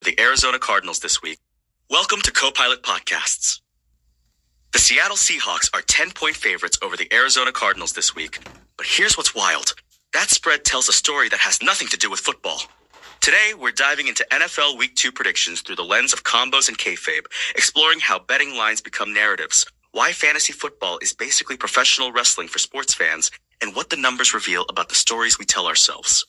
The Arizona Cardinals this week. Welcome to Copilot Podcasts. The Seattle Seahawks are 10-point favorites over the Arizona Cardinals this week. But here's what's wild. That spread tells a story that has nothing to do with football. Today, we're diving into NFL Week 2 predictions through the lens of combos and kayfabe, exploring how betting lines become narratives, why fantasy football is basically professional wrestling for sports fans, and what the numbers reveal about the stories we tell ourselves.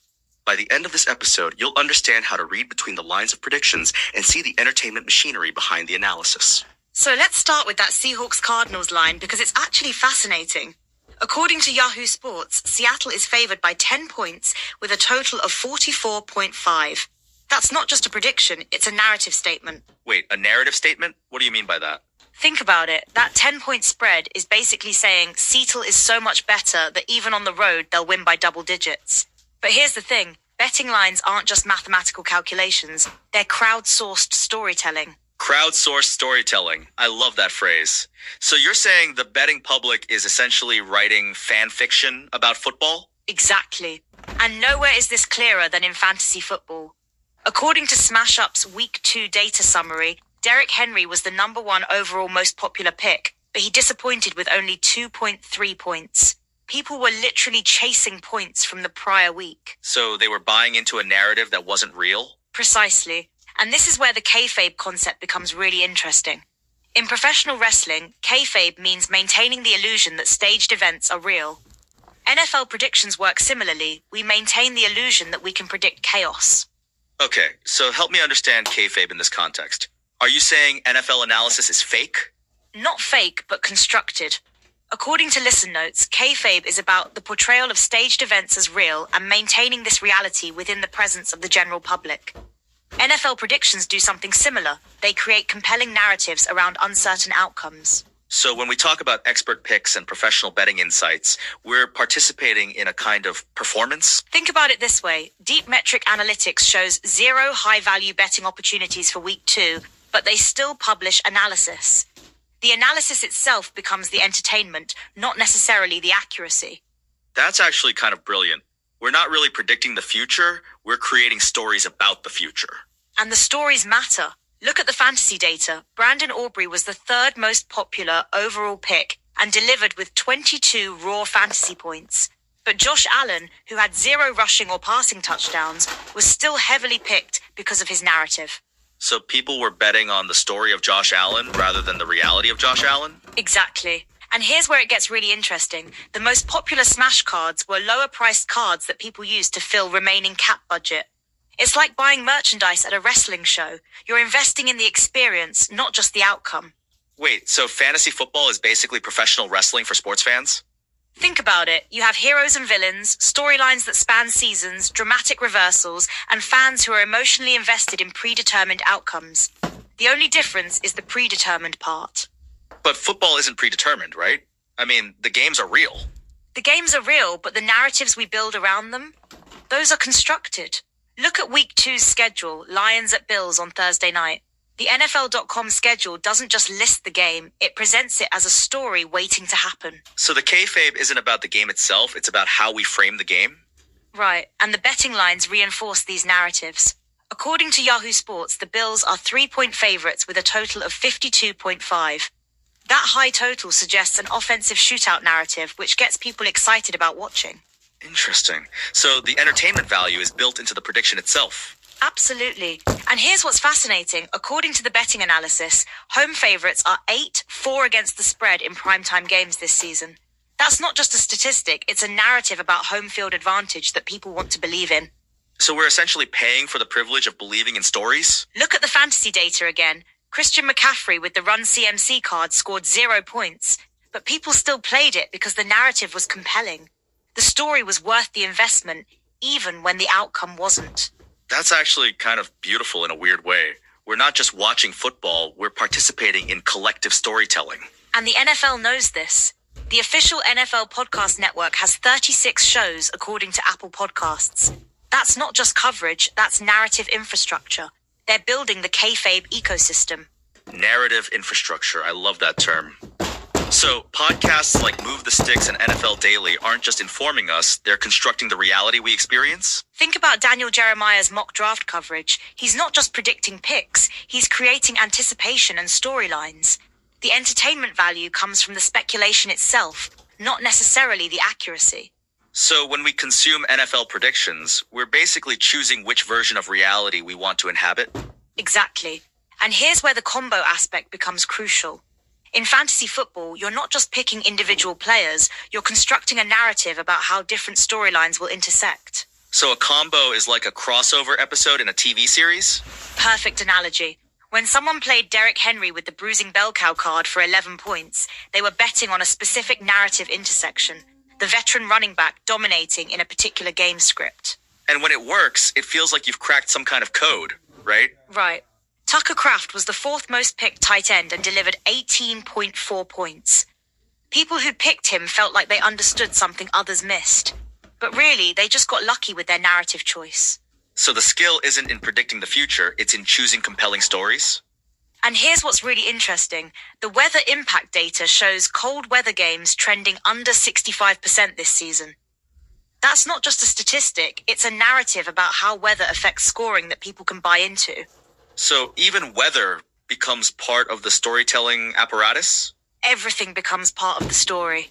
By the end of this episode, you'll understand how to read between the lines of predictions and see the entertainment machinery behind the analysis. So let's start with that Seahawks-Cardinals line because it's actually fascinating. According to Yahoo Sports, Seattle is favored by 10 points with a total of 44.5. That's not just a prediction, it's a narrative statement. Wait, a narrative statement? What do you mean by that? Think about it. That 10-point spread is basically saying Seattle is so much better that even on the road, they'll win by double digits. But here's the thing. Betting lines aren't just mathematical calculations. They're crowdsourced storytelling. Crowdsourced storytelling. I love that phrase. So you're saying the betting public is essentially writing fan fiction about football? Exactly. And nowhere is this clearer than in fantasy football. According to SmashUp's Week 2 data summary, Derrick Henry was the number 1 overall most popular pick, but he disappointed with only 2.3 points. People were literally chasing points from the prior week. So they were buying into a narrative that wasn't real? Precisely. And this is where the kayfabe concept becomes really interesting. In professional wrestling, kayfabe means maintaining the illusion that staged events are real. NFL predictions work similarly. We maintain the illusion that we can predict chaos. Okay, so help me understand kayfabe in this context. Are you saying NFL analysis is fake? Not fake, but constructed. According to Listen Notes, kayfabe is about the portrayal of staged events as real and maintaining this reality within the presence of the general public. NFL predictions do something similar. They create compelling narratives around uncertain outcomes. So when we talk about expert picks and professional betting insights, we're participating in a kind of performance? Think about it this way. Deep Metric Analytics shows 0 high-value betting opportunities for Week 2, but they still publish analysis. The analysis itself becomes the entertainment, not necessarily the accuracy. That's actually kind of brilliant. We're not really predicting the future, we're creating stories about the future. And the stories matter. Look at the fantasy data. Brandon Aubrey was the 3rd most popular overall pick and delivered with 22 raw fantasy points. But Josh Allen, who had 0 rushing or passing touchdowns, was still heavily picked because of his narrative. So people were betting on the story of Josh Allen rather than the reality of Josh Allen? Exactly. And here's where it gets really interesting. The most popular Smash cards were lower-priced cards that people used to fill remaining cap budget. It's like buying merchandise at a wrestling show. You're investing in the experience, not just the outcome. Wait, so fantasy football is basically professional wrestling for sports fans? Think about it. You have heroes and villains, storylines that span seasons, dramatic reversals, and fans who are emotionally invested in predetermined outcomes. The only difference is the predetermined part. But football isn't predetermined, right? I mean, the games are real. The games are real, but the narratives we build around them, those are constructed. Look at Week 2's schedule, Lions at Bills on Thursday night. The NFL.com schedule doesn't just list the game, it presents it as a story waiting to happen. So the kayfabe isn't about the game itself, it's about how we frame the game? Right, and the betting lines reinforce these narratives. According to Yahoo Sports, the Bills are 3-point favorites with a total of 52.5. That high total suggests an offensive shootout narrative, which gets people excited about watching. Interesting. So the entertainment value is built into the prediction itself. Absolutely. And here's what's fascinating. According to the betting analysis, home favorites are 8-4 against the spread in primetime games this season. That's not just a statistic, it's a narrative about home field advantage that people want to believe in. So we're essentially paying for the privilege of believing in stories? Look at the fantasy data again. Christian McCaffrey with the Run CMC card scored 0 points, but people still played it because the narrative was compelling. The story was worth the investment, even when the outcome wasn't. That's actually kind of beautiful in a weird way. We're not just watching football, we're participating in collective storytelling. And the NFL knows this. The official NFL podcast network has 36 shows according to Apple Podcasts. That's not just coverage, that's narrative infrastructure. They're building the kayfabe ecosystem. Narrative infrastructure, I love that term. So podcasts like Move the Sticks and NFL Daily aren't just informing us, they're constructing the reality we experience. Think about Daniel Jeremiah's mock draft coverage. He's not just predicting picks, he's creating anticipation and storylines. The entertainment value comes from the speculation itself, not necessarily the accuracy. So when we consume NFL predictions, we're basically choosing which version of reality we want to inhabit. Exactly. And here's where the combo aspect becomes crucial. In fantasy football, you're not just picking individual players, you're constructing a narrative about how different storylines will intersect. So a combo is like a crossover episode in a TV series? Perfect analogy. When someone played Derrick Henry with the bruising bell cow card for 11 points, they were betting on a specific narrative intersection, the veteran running back dominating in a particular game script. And when it works, it feels like you've cracked some kind of code, right? Right. Tucker Kraft was the fourth most picked tight end and delivered 18.4 points. People who picked him felt like they understood something others missed. But really, they just got lucky with their narrative choice. So the skill isn't in predicting the future, it's in choosing compelling stories? And here's what's really interesting. The weather impact data shows cold weather games trending under 65% this season. That's not just a statistic, it's a narrative about how weather affects scoring that people can buy into. So even weather becomes part of the storytelling apparatus? Everything becomes part of the story.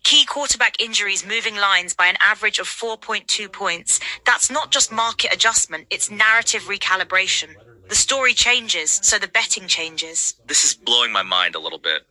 Key quarterback injuries moving lines by an average of 4.2 points. That's not just market adjustment, it's narrative recalibration. The story changes, so the betting changes. This is blowing my mind a little bit.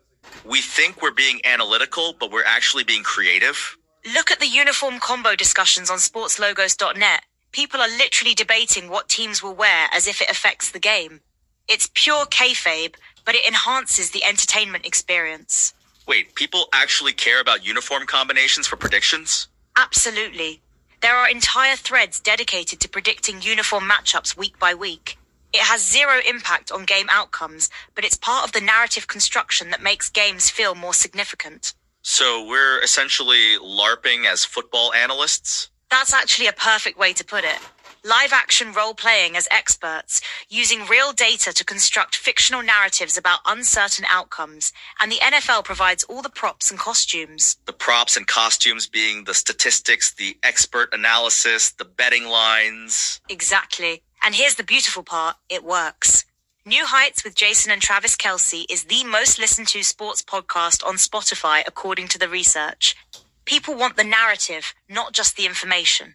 We think we're being analytical, but we're actually being creative. Look at the uniform combo discussions on sportslogos.net. People are literally debating what teams will wear as if it affects the game. It's pure kayfabe, but it enhances the entertainment experience. Wait, people actually care about uniform combinations for predictions? Absolutely. There are entire threads dedicated to predicting uniform matchups week by week. It has zero impact on game outcomes, but it's part of the narrative construction that makes games feel more significant. So we're essentially LARPing as football analysts? That's actually a perfect way to put it. Live-action role-playing as experts, using real data to construct fictional narratives about uncertain outcomes, and the NFL provides all the props and costumes. The props and costumes being the statistics, the expert analysis, the betting lines. Exactly. And here's the beautiful part, it works. New Heights with Jason and Travis Kelce is the most listened to sports podcast on Spotify according to the research. People want the narrative, not just the information.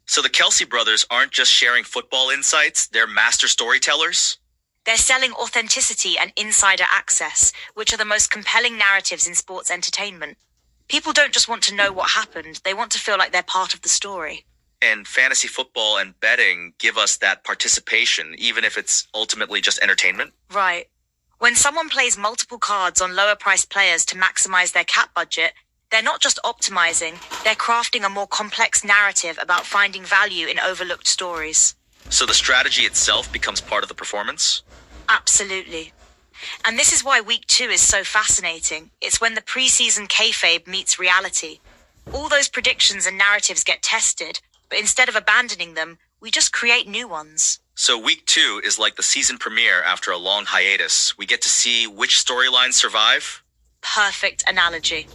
So the Kelce brothers aren't just sharing football insights, they're master storytellers? They're selling authenticity and insider access, which are the most compelling narratives in sports entertainment. People don't just want to know what happened, they want to feel like they're part of the story. And fantasy football and betting give us that participation, even if it's ultimately just entertainment? Right. When someone plays multiple cards on lower-priced players to maximize their cap budget, they're not just optimizing, they're crafting a more complex narrative about finding value in overlooked stories. So the strategy itself becomes part of the performance? Absolutely. And this is why week 2 is so fascinating. It's when the preseason kayfabe meets reality. All those predictions and narratives get tested, but instead of abandoning them, we just create new ones. So week 2 is like the season premiere after a long hiatus. We get to see which storylines survive? Perfect analogy.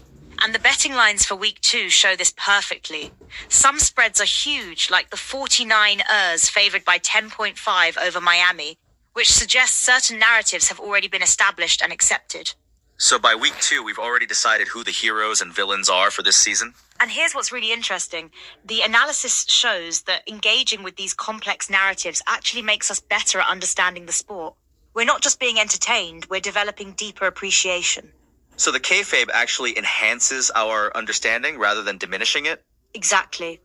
And the betting lines for week 2 show this perfectly. Some spreads are huge, like the 49ers favored by 10.5 over Miami, which suggests certain narratives have already been established and accepted. So by week 2, we've already decided who the heroes and villains are for this season? And here's what's really interesting. The analysis shows that engaging with these complex narratives actually makes us better at understanding the sport. We're not just being entertained, we're developing deeper appreciation. So the kayfabe actually enhances our understanding rather than diminishing it? Exactly.